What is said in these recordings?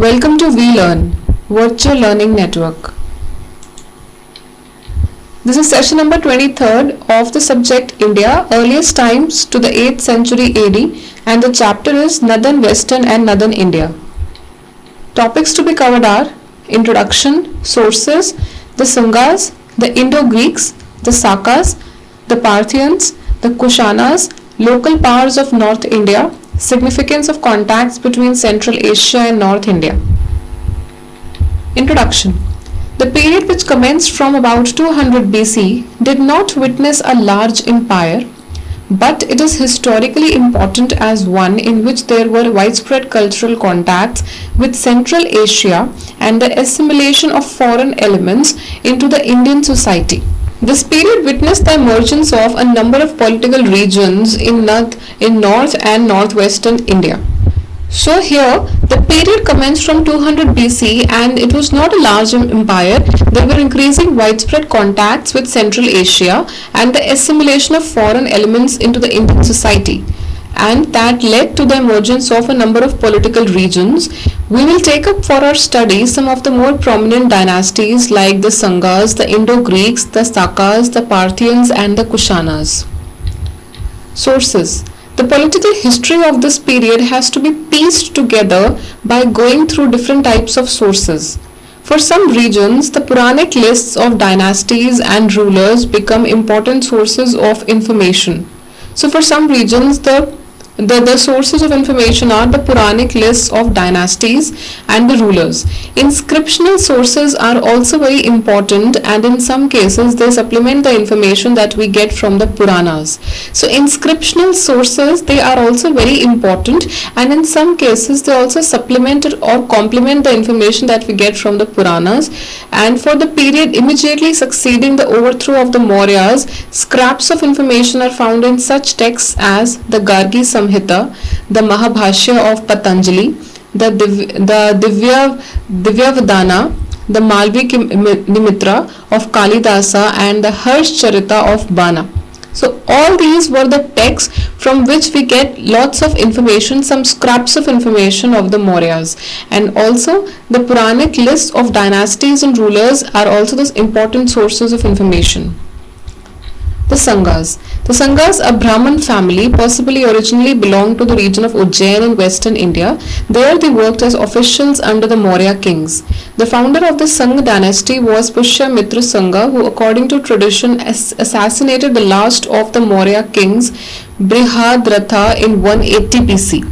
Welcome to VLearn, Virtual Learning Network. This is session number 23rd of the subject India, earliest times to the 8th century AD, and the chapter is Northern, Western and Northern India. Topics to be covered are Introduction, Sources, the Sungas, the Indo-greeks, the Sakas, the Parthians, the Kushanas, local powers of North India, significance of contacts between Central Asia and North India. Introduction. The period which commenced from about 200 BC did not witness a large empire, but it is historically important as one in which there were widespread cultural contacts with Central Asia and the assimilation of foreign elements into the Indian society. This period witnessed the emergence of a number of political regions in North and Northwestern India. So here, the period commenced from 200 BC and it was not a large empire. There were increasing widespread contacts with Central Asia and the assimilation of foreign elements into the Indian society. And that led to the emergence of a number of political regions. We will take up for our study some of the more prominent dynasties like the Sungas, the Indo-greeks, the Sakas, the Parthians and the Kushanas. Sources. The political history of this period has to be pieced together by going through different types of sources. For some regions, the Puranic lists of dynasties and rulers become important sources of information. So for some regions, the sources of information are the Puranic lists of dynasties and the rulers. Inscriptional sources are also very important, and in some cases they supplement the information that we get from the Puranas. So inscriptional sources, they are also very important, and in some cases they also supplement or complement the information that we get from the Puranas. And for the period immediately succeeding the overthrow of the Mauryas, scraps of information are found in such texts as the Gargi Samhita, the Mahabhashya of Patanjali, the Divyavadana, the Malvi Nimitra of Kalidasa and the Harsh Charita of Bana. So all these were the texts from which we get lots of information, some scraps of information of the Mauryas. And also the Puranic lists of dynasties and rulers are also the important sources of information. The Sungas. The Sungas, a Brahmin family, possibly originally belonged to the region of Ujjain in western India. There they worked as officials under the Maurya kings. The founder of the Sanga dynasty was Pushyamitra Sanga, who according to tradition assassinated the last of the Maurya kings, Brihadratha, in 180 BC.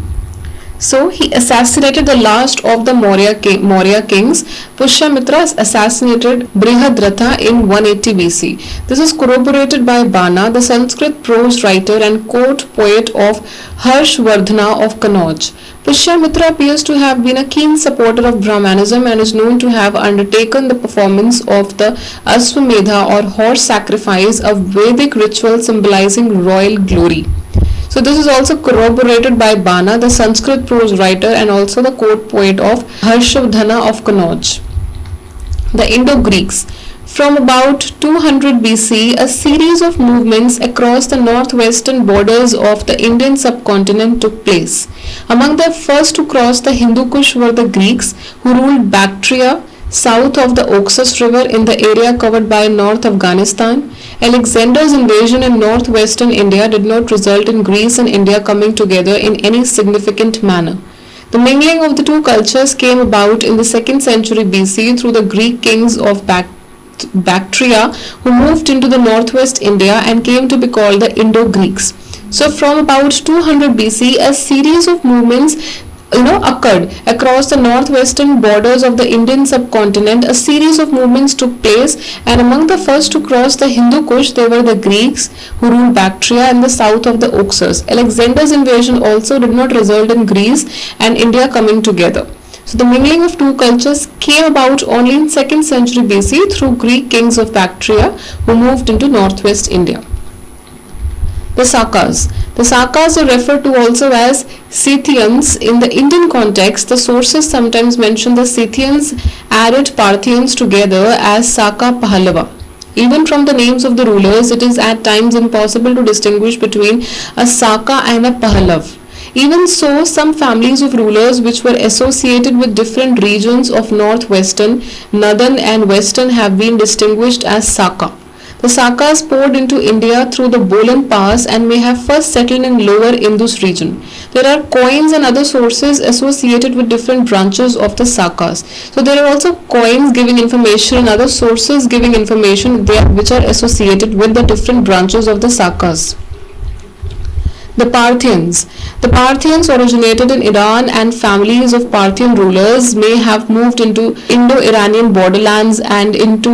So he assassinated the last of the Maurya kings. Pushyamitra assassinated Brihadratha in 180 BC. This is corroborated by Bana, the Sanskrit prose writer and court poet of Harshvardhana of Kannauj. Pushyamitra appears to have been a keen supporter of Brahmanism and is known to have undertaken the performance of the Aswamedha or horse sacrifice, a Vedic ritual symbolizing royal glory. So this is also corroborated by Bana, the Sanskrit prose writer and also the court poet of Harshvardhana of Kannauj. The Indo-Greeks. From about 200 BC, a series of movements across the northwestern borders of the Indian subcontinent took place. Among the first to cross the Hindu Kush were the Greeks, who ruled Bactria, south of the Oxus River in the area covered by North Afghanistan. Alexander's invasion in northwestern India did not result in Greece and India coming together in any significant manner. The mingling of the two cultures came about in the 2nd century BC through the Greek kings of Bactria, who moved into the northwest India and came to be called the Indo-Greeks. So from about 200 BC, a series of movements occurred across the northwestern borders of the Indian subcontinent. A series of movements took place, and among the first to cross the Hindu Kush they were the Greeks, who ruled Bactria in the south of the Oxus. Alexander's invasion also did not result in Greece and India coming together. So the mingling of two cultures came about only in 2nd century BC through Greek kings of Bactria who moved into northwest India. The Sakas. The Sakas are referred to also as Scythians. In the Indian context, the sources sometimes mention the Scythians added Parthians together as Saka Pahallava. Even from the names of the rulers, it is at times impossible to distinguish between a Saka and a Pahallav. Even so, some families of rulers which were associated with different regions of northwestern, northern and western have been distinguished as Saka. The Sakas poured into India through the Bolan Pass and may have first settled in lower Indus region. There are coins and other sources associated with different branches of the Sakas. So there are also coins giving information and other sources giving information which are associated with the different branches of the Sakas. The Parthians. The Parthians originated in Iran, and families of Parthian rulers may have moved into Indo-Iranian borderlands and into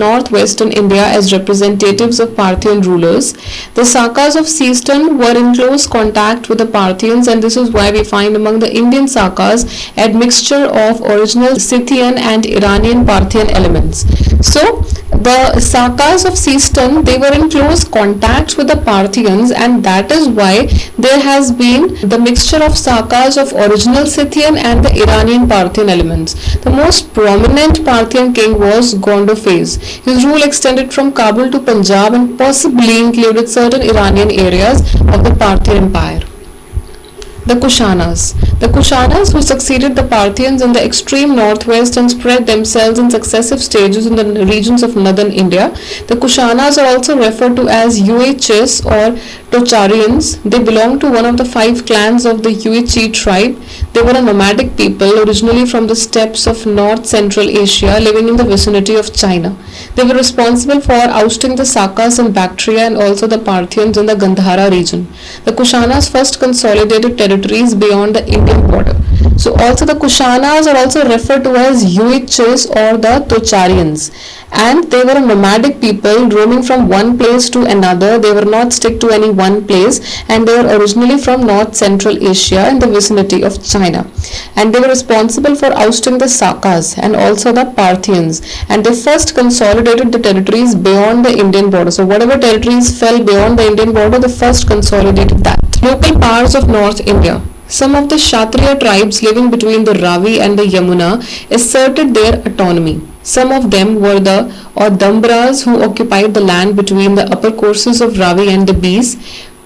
northwestern India as representatives of Parthian rulers. The Sakas of Seistan were in close contact with the Parthians, and this is why we find among the Indian Sakas a mixture of original Scythian and Iranian Parthian elements. So the Sakas of Seistan, they were in close contact with the Parthians, and that is why there has been the mixture of Sakas of original Scythian and the Iranian Parthian elements. The most prominent Parthian king was Gondophares. His rule extended from Kabul to Punjab and possibly included certain Iranian areas of the Parthian Empire. The Kushanas. The Kushanas, who succeeded the Parthians in the extreme northwest and spread themselves in successive stages in the regions of northern India. The Kushanas are also referred to as Yuechis or Tocharians. They belong to one of the 5 clans of the Yuechi tribe. They were a nomadic people originally from the steppes of North Central Asia, living in the vicinity of China. They were responsible for ousting the Sakas in Bactria and also the Parthians in the Gandhara region. The Kushanas first consolidated territories beyond the Indian border. So also the Kushanas are also referred to as Yuechis or the Tocharians, and they were a nomadic people roaming from one place to another. They were not stick to any one place, and they were originally from North Central Asia in the vicinity of China, and they were responsible for ousting the Sakas and also the Parthians, and they first consolidated the territories beyond the Indian border. So whatever territories fell beyond the Indian border, they first consolidated that. Local powers of North India. Some of the Kshatriya tribes living between the Ravi and the Yamuna asserted their autonomy. Some of them were the Audambras, who occupied the land between the upper courses of Ravi and the Bees,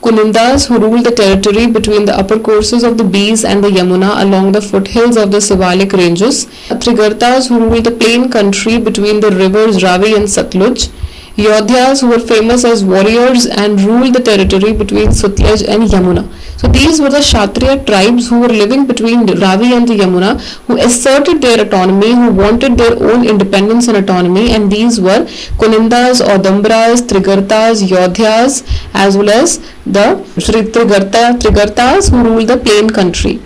Kunindas, who ruled the territory between the upper courses of the Bees and the Yamuna along the foothills of the Sivalik ranges, Trigartas, who ruled the plain country between the rivers Ravi and Satluj, Yodhyas, who were famous as warriors and ruled the territory between Sutlej and Yamuna. So these were the Kshatriya tribes who were living between Ravi and the Yamuna, who asserted their autonomy, who wanted their own independence and autonomy, and these were Kunindas, Audambras, Trigartas, Yodhyas, as well as the Trigartas who ruled the plain country.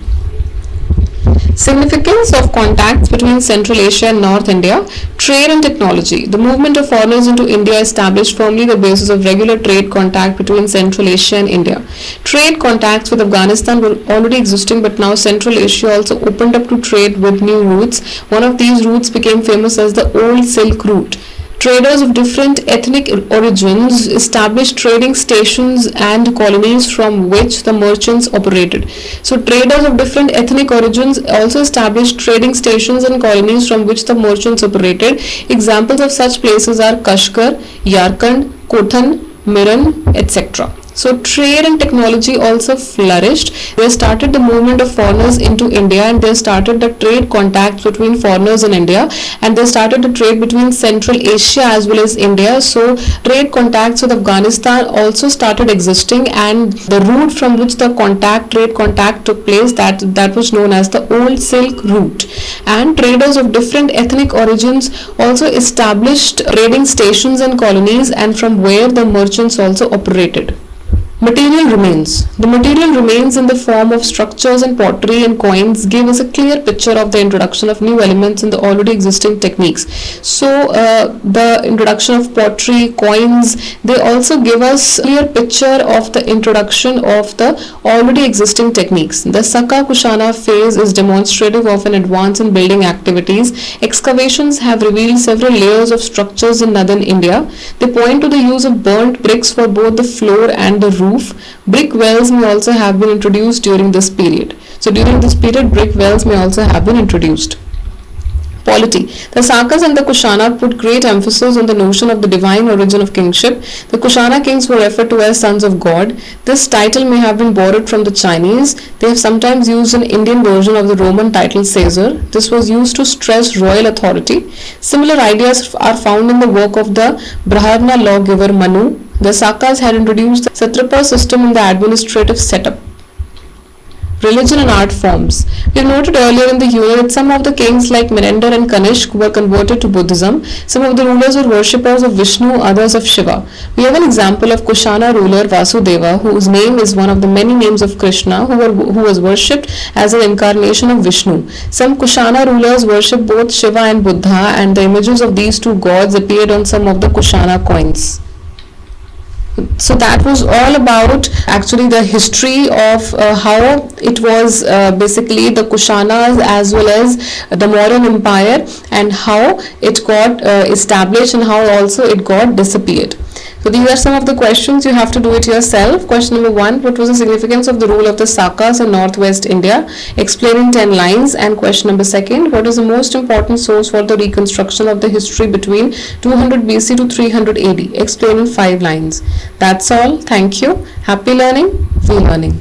Significance of contacts between Central Asia and North India. Trade and technology. The movement of foreigners into India established firmly the basis of regular trade contact between Central Asia and India. Trade contacts with Afghanistan were already existing, but now Central Asia also opened up to trade with new routes. One of these routes became famous as the Old Silk Route. Traders of different ethnic origins established trading stations and colonies from which the merchants operated. So traders of different ethnic origins also established trading stations and colonies from which the merchants operated. Examples of such places are Kashgar, Yarkand, Kothan, Miran, etc. So trade and technology also flourished. They started the movement of foreigners into India, and they started the trade contacts between foreigners in India, and they started the trade between Central Asia as well as India. So trade contacts with Afghanistan also started existing, and the route from which the trade contact took place, that was known as the Old Silk Route. And traders of different ethnic origins also established trading stations and colonies, and from where the merchants also operated. Material remains. The material remains in the form of structures and pottery and coins give us a clear picture of the introduction of new elements in the already existing techniques. So the introduction of pottery, coins, they also give us a clear picture of the introduction of the already existing techniques. The Saka Kushana phase is demonstrative of an advance in building activities. Excavations have revealed several layers of structures in northern India. They point to the use of burnt bricks for both the floor and the roof. Brick wells may also have been introduced during this period. So during this period, brick wells may also have been introduced. Polity. The Sakas and the Kushana put great emphasis on the notion of the divine origin of kingship. The Kushana kings were referred to as sons of God. This title may have been borrowed from the Chinese. They have sometimes used an Indian version of the Roman title Caesar. This was used to stress royal authority. Similar ideas are found in the work of the Brahmana lawgiver Manu. The Sakas had introduced the Satrapa system in the administrative setup. Religion and art forms. We have noted earlier in the unit that some of the kings like Menander and Kanishk were converted to Buddhism. Some of the rulers were worshippers of Vishnu, others of Shiva. We have an example of Kushana ruler Vasudeva, whose name is one of the many names of Krishna, who was worshipped as an incarnation of Vishnu. Some Kushana rulers worshipped both Shiva and Buddha, and the images of these two gods appeared on some of the Kushana coins. So that was all about actually the history of how it was basically the Kushanas as well as the modern empire, and how it got established and how also it got disappeared. So these are some of the questions. You have to do it yourself. Question number 1, what was the significance of the rule of the Sakas in northwest India? Explain in 10 lines. And question number 2, what is the most important source for the reconstruction of the history between 200 BC to 300 AD? Explain in 5 lines. That's all. Thank you. Happy learning. Free learning.